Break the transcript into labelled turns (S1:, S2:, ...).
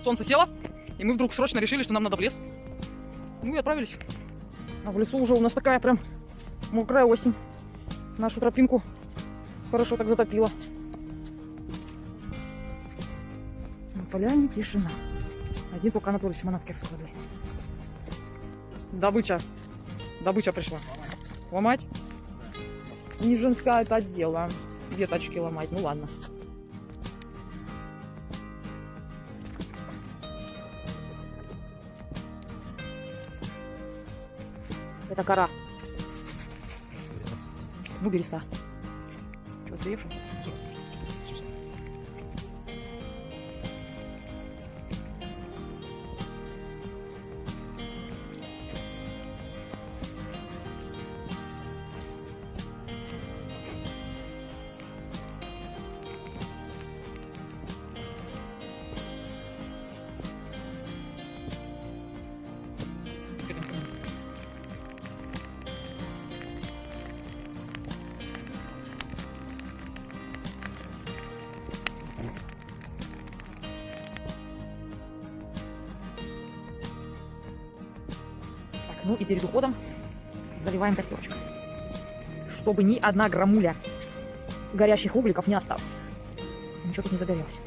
S1: Солнце село, и мы вдруг срочно решили, что нам надо в лес. Ну и отправились. А в лесу уже у нас такая прям мокрая осень. Нашу тропинку хорошо так затопило. На поляне тишина. Один только Анатольевич манатки раскладывает. Добыча. Добыча пришла. Ломать? Не женское это дело. Веточки ломать, ну ладно. Это кора. Ну, береста. Что, сревший? Ну и перед уходом заливаем костерочек, чтобы ни одна грамуля горящих угликов не осталась. Ничего тут не загорелось.